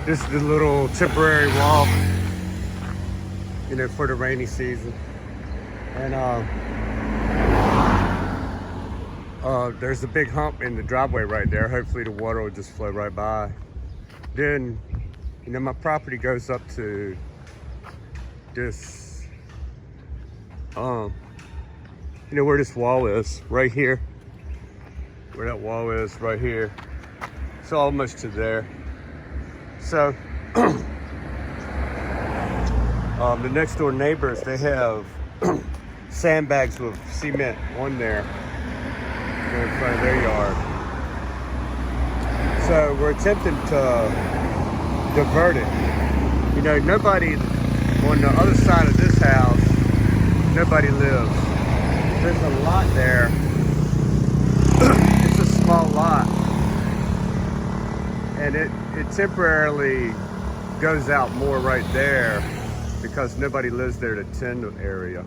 This is the little temporary wall, you know, for the rainy season. And there's a big hump in the driveway right there. Hopefully the water will just flow right by. Then, you know, my property goes up to this, you know, where this wall is, right here. Where that wall is, right here. It's almost to there. So, the next door neighbors, they have sandbags with cement on there in front of their yard. So we're attempting to divert it. You know, nobody on the other side of this house, nobody lives. There's a lot there. It's a small lot. And it temporarily goes out more right there because nobody lives there to tend the area.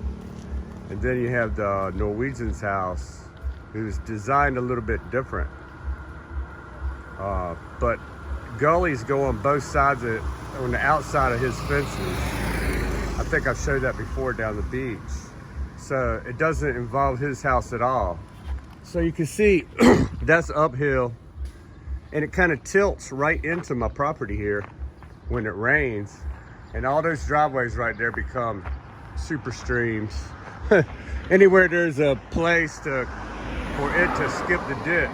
And then you have the Norwegian's house, who's designed a little bit different. But gullies go on both sides on the outside of his fences. I think I've showed that before down the beach. So it doesn't involve his house at all. So you can see that's uphill. And it kind of tilts right into my property here when it rains. And all those driveways right there become super streams. Anywhere there's a place for it to skip the ditch.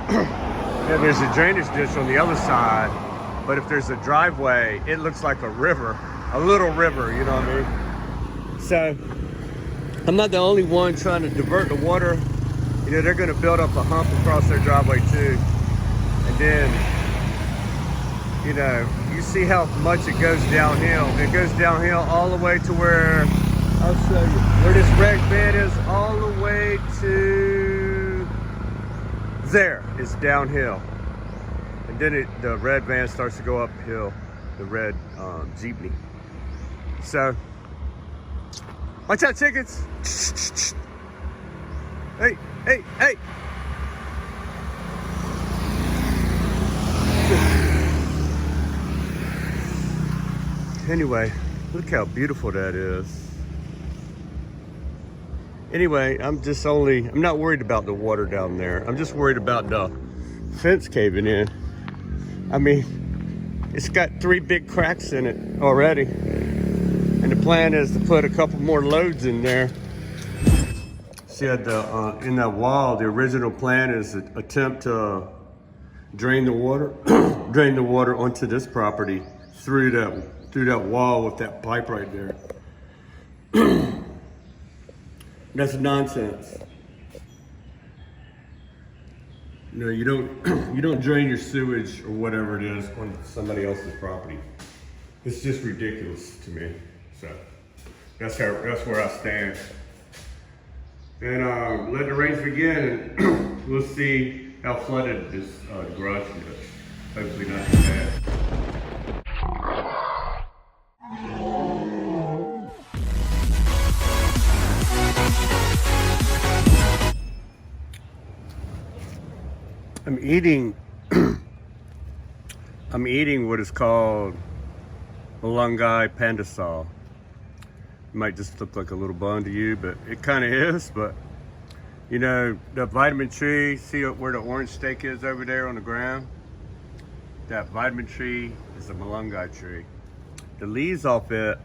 And there's a drainage ditch on the other side. But if there's a driveway, it looks like a river, a little river, you know what I mean? So I'm not the only one trying to divert the water. You know, they're gonna build up a hump across their driveway too. And then, you know, you see how much it goes downhill. It goes downhill all the way to where, I'll show you, where this red bed is, all the way to there. It's downhill. And then the red van starts to go uphill, the red Jeepney. So, watch out, chickens. Hey, hey, hey. Anyway, look how beautiful that is. Anyway, I'm not worried about the water down there. I'm just worried about the fence caving in. I mean, it's got 3 big cracks in it already. And the plan is to put a couple more loads in there. See, in that wall, the original plan is to attempt to drain the water, drain the water onto this property through that wall with that pipe right there. That's nonsense. You know, you don't drain your sewage or whatever it is on somebody else's property. It's just ridiculous to me. So that's where I stand. And let the rains begin, and we'll see how flooded this garage is. Hopefully not too bad. I'm eating what is called Moringa pandesal. It might just look like a little bun to you, but it kind of is. But you know, the vitamin tree, see where the orange stake is over there on the ground? That vitamin tree is a Moringa tree. The leaves off it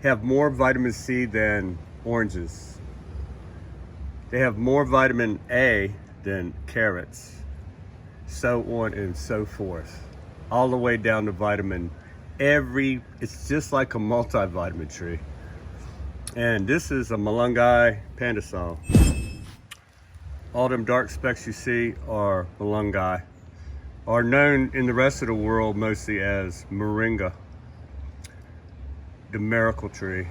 have more vitamin C than oranges. They have more vitamin A than carrots. So on and so forth. All the way down to vitamin it's just like a multivitamin tree. And this is a Moringa pandesal. All them dark specks you see are Moringa, are known in the rest of the world mostly as Moringa, the miracle tree.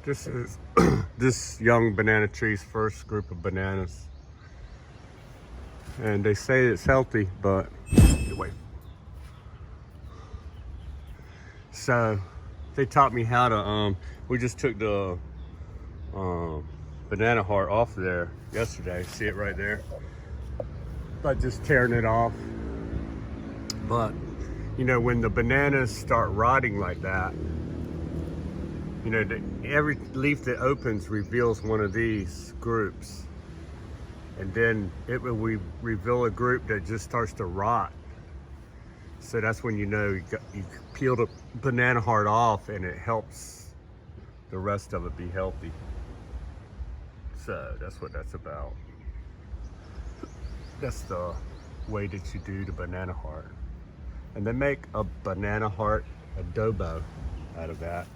This is this young banana tree's first group of bananas. And they say it's healthy, but wait. So they taught me how to, we just took the banana heart off there yesterday. See it right there? By just tearing it off. But, you know, when the bananas start rotting like that, you know, every leaf that opens reveals one of these groups. And then it will reveal a group that just starts to rot. So that's when you know you peel the banana heart off, and it helps the rest of it be healthy. So that's what that's about. That's the way that you do the banana heart. And they make a banana heart adobo out of that.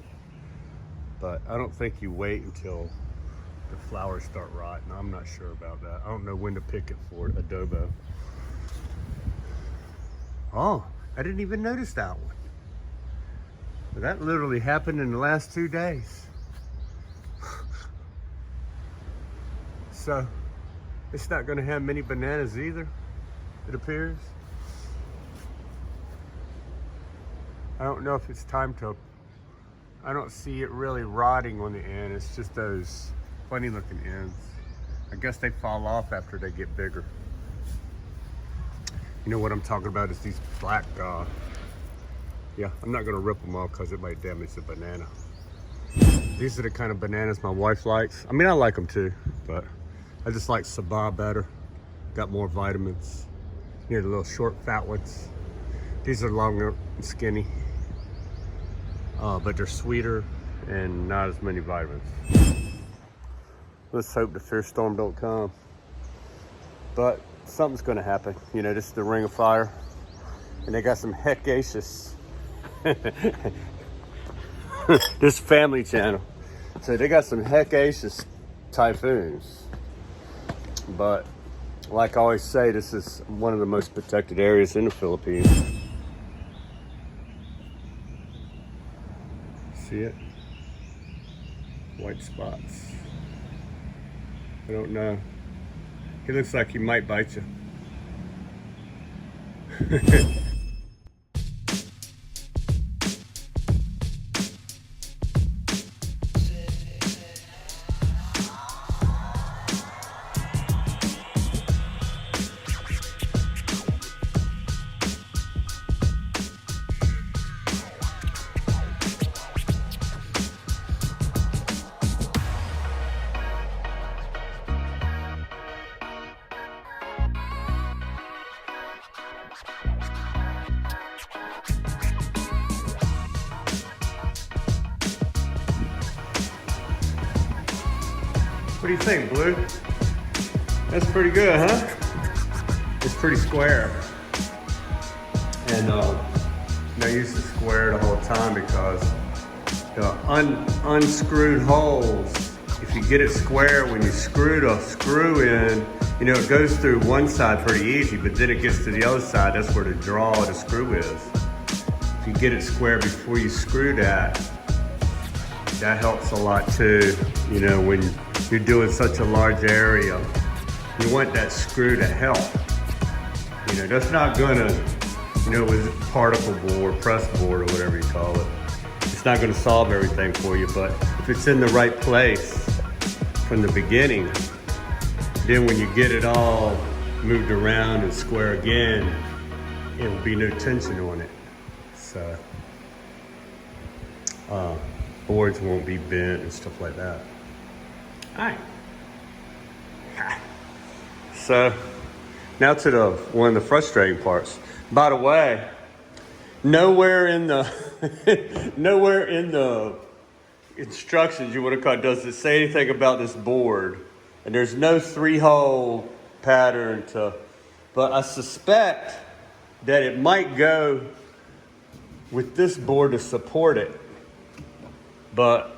But I don't think you wait until the flowers start rotting. I'm not sure about that. I don't know when to pick it for adobo. Oh, I didn't even notice that one. That literally happened in the last 2 days. So it's not going to have many bananas either, it appears. I don't know if it's time to, I don't see it really rotting on the end. It's just those funny looking ends. I guess they fall off after they get bigger. You know what I'm talking about is these black, yeah, I'm not gonna rip them off because it might damage the banana. These are the kind of bananas my wife likes. I mean, I like them too, but I just like Sabah better. Got more vitamins. You know, the little short, fat ones. These are longer and skinny, but they're sweeter and not as many vitamins. Let's hope the fierce storm don't come. But something's gonna happen. You know, this is the Ring of Fire. And they got some hecacious. This family channel. So they got some hecacious typhoons. But like I always say, this is one of the most protected areas in the Philippines. See it? White spots. I don't know. He looks like he might bite you. What do you think, Blue? That's pretty good, huh? It's pretty square. And I use the square the whole time because the unscrewed holes, if you get it square, when you screw the screw in, you know, it goes through one side pretty easy, but then it gets to the other side, that's where the draw of the screw is. If you get it square before you screw that, that helps a lot too. You know, when you're doing such a large area, you want that screw to help. You know, that's not gonna, you know, with particle board, press board, or whatever you call it, it's not gonna solve everything for you, but if it's in the right place from the beginning, then when you get it all moved around and square again, it will be no tension on it. So, boards won't be bent and stuff like that. All right. So now to one of the frustrating parts. By the way, nowhere in the instructions you want to call does it say anything about this board, and there's no 3-hole pattern but I suspect that it might go with this board to support it. But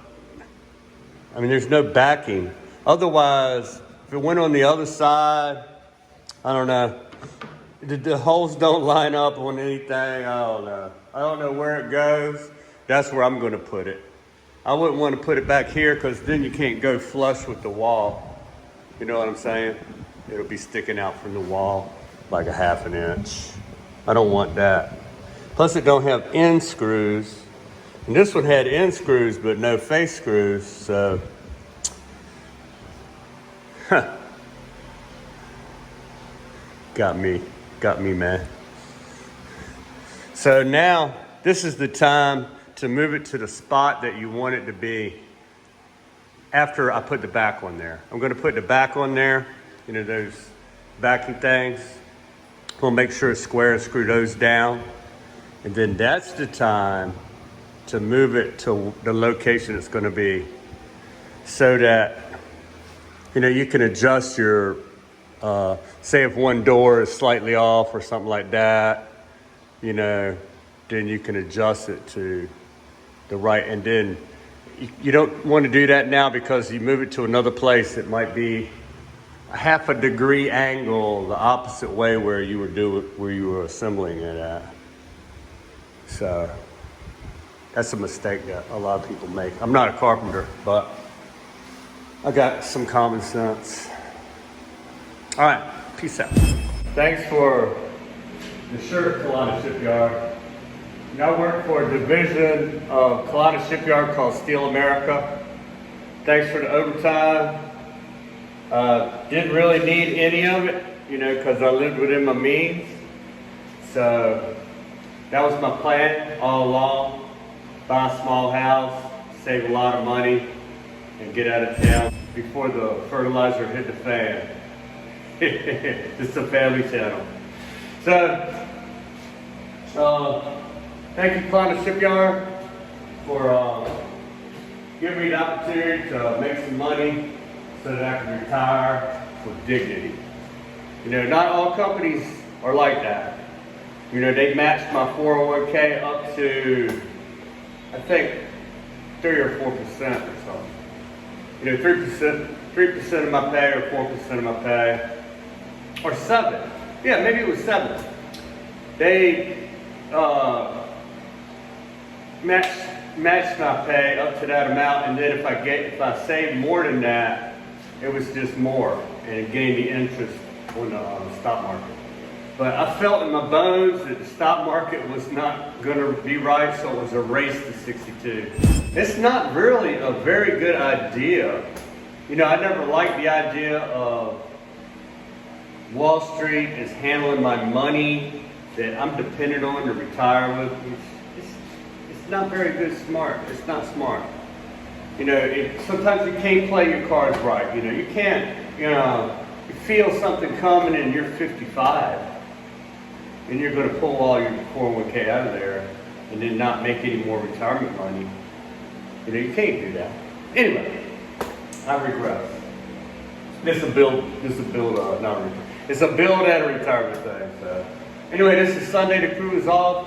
I mean, there's no backing. Otherwise, if it went on the other side, I don't know. The holes don't line up on anything. I don't know. I don't know where it goes. That's where I'm going to put it. I wouldn't want to put it back here because then you can't go flush with the wall. You know what I'm saying? It'll be sticking out from the wall like a 1/2 inch. I don't want that. Plus, it don't have end screws. And this one had end screws, but no face screws, so Got me, man. So now, this is the time to move it to the spot that you want it to be after I put the back on there. I'm gonna put the back on there, you know, those backing things. We'll make sure it's square and screw those down. And then that's the time to move it to the location it's gonna be so that, you know, you can adjust your, say if one door is slightly off or something like that, you know, then you can adjust it to the right. And then you don't want to do that now because you move it to another place. It might be a half a degree angle the opposite way where you were assembling it at. So that's a mistake that a lot of people make. I'm not a carpenter, but I got some common sense. All right, peace out. Thanks for the shirt, Kalana Shipyard. And I work for a division of Kalana Shipyard called Steel America. Thanks for the overtime. Didn't really need any of it, you know, because I lived within my means. So that was my plan all along. Buy a small house, save a lot of money, and get out of town before the fertilizer hit the fan. This is a family channel. So, thank you, Kalana Shipyard, for giving me the opportunity to make some money so that I can retire with dignity. You know, not all companies are like that. You know, they matched my 401k up to, I think, 3 or 4% or something. You know, 3% of my pay or 4% of my pay, or 7. Yeah, maybe it was 7. They matched my pay up to that amount, and then if I saved more than that, it was just more, and it gained the interest on the stock market. But I felt in my bones that the stock market was not going to be right, so it was a race to 62. It's not really a very good idea. You know, I never liked the idea of Wall Street is handling my money that I'm dependent on to retire with. It's not very good smart. It's not smart. You know, sometimes you can't play your cards right. You know, you can't, you know, you feel something coming and you're 55 and you're going to pull all your 401k out of there and then not make any more retirement money. You know, you can't do that. Anyway, I regress. It's a build and a retirement thing. So anyway, this is Sunday, the crew is off,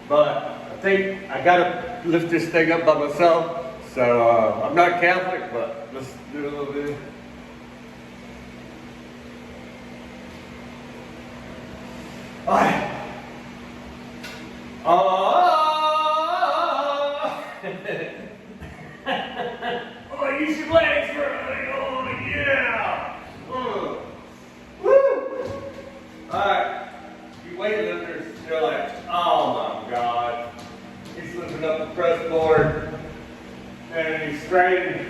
but I think I gotta lift this thing up by myself. So I'm not Catholic, but let's do a little bit. All right. Oh, use your legs for oh yeah. Woo. All right. You weightlifters, they're like, oh my God. He's lifting up the press board and he's straining.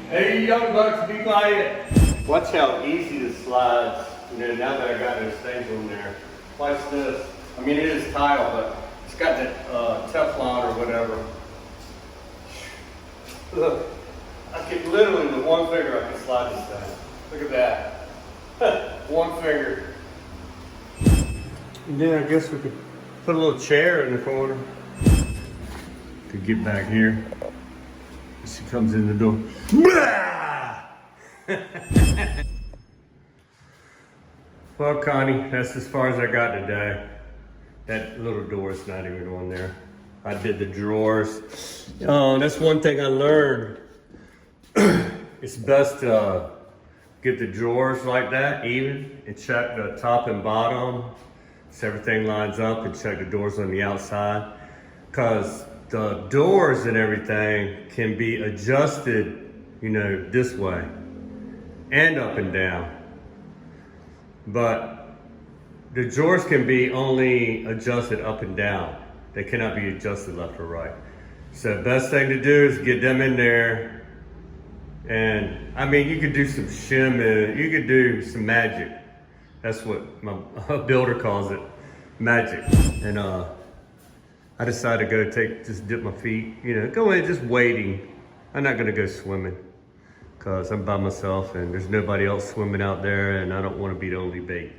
Hey, you young bucks, be quiet. Watch how easy this slides. You know, now that I got those things on there. Watch this. I mean, it is tile, but it's got that Teflon or whatever. Look, I can literally, with one finger, I can slide this thing. Look at that. One finger. And then I guess we could put a little chair in the corner. Could get back here. She comes in the door. Well, Connie, that's as far as I got today. That little door is not even on there. I did the drawers. That's one thing I learned. It's best to get the drawers like that, even, and check the top and bottom so everything lines up, and check the doors on the outside. Because the doors and everything can be adjusted, you know, this way and up and down. But the drawers can be only adjusted up and down. They cannot be adjusted left or right. So the best thing to do is get them in there. And I mean, you could do some shimming, you could do some magic. That's what my builder calls it, magic. And I decided to go just dip my feet, you know, go in just wading. I'm not gonna go swimming because I'm by myself and there's nobody else swimming out there and I don't wanna be the only bait.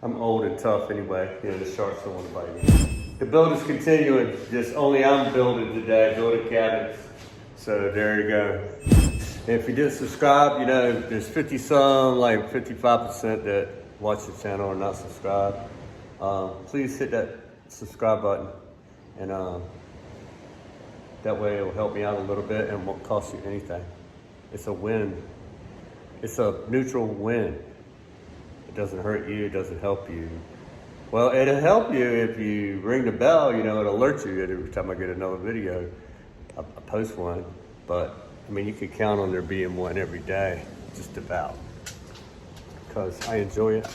I'm old and tough anyway, you know, the sharks don't wanna bite me. The build is continuing, just only I'm building today, building cabins. So there you go. And if you didn't subscribe, you know, there's 50 some, like 55% that watch the channel are not subscribed. Please hit that subscribe button and that way it will help me out a little bit and won't cost you anything. It's a win. It's a neutral win. It doesn't hurt you, it doesn't help you. Well, it'll help you if you ring the bell, you know, it'll alert you every time I get another video. I post one, but I mean, you can count on there being one every day, just about, because I enjoy it.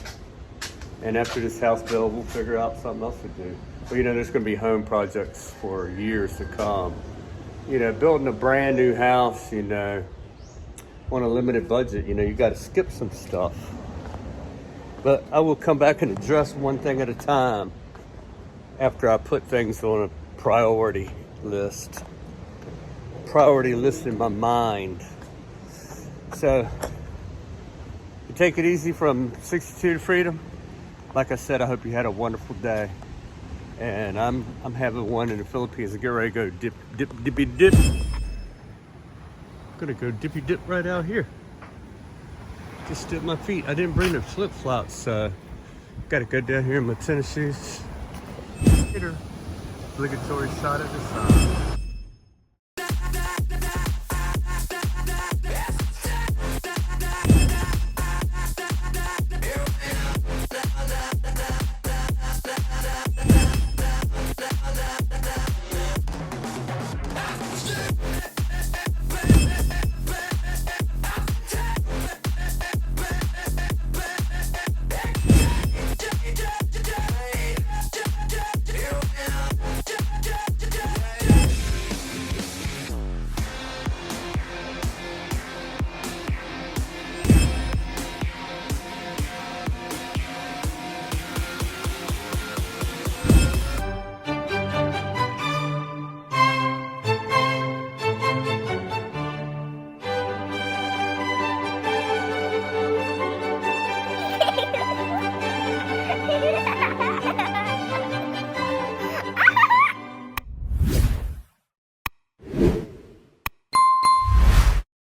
And after this house build, we'll figure out something else to do. But you know, there's gonna be home projects for years to come. You know, building a brand new house, you know, on a limited budget, you know, you gotta skip some stuff. But I will come back and address one thing at a time after I put things on a priority list. Priority list in my mind. So, you take it easy from 62 to Freedom. Like I said, I hope you had a wonderful day. And I'm having one in the Philippines. I get ready to go dippy dip. I'm gonna go dippy dip right out here. Just dip my feet. I didn't bring the flip flops, so gotta go down here in my tennis shoes. Obligatory shot at the sun.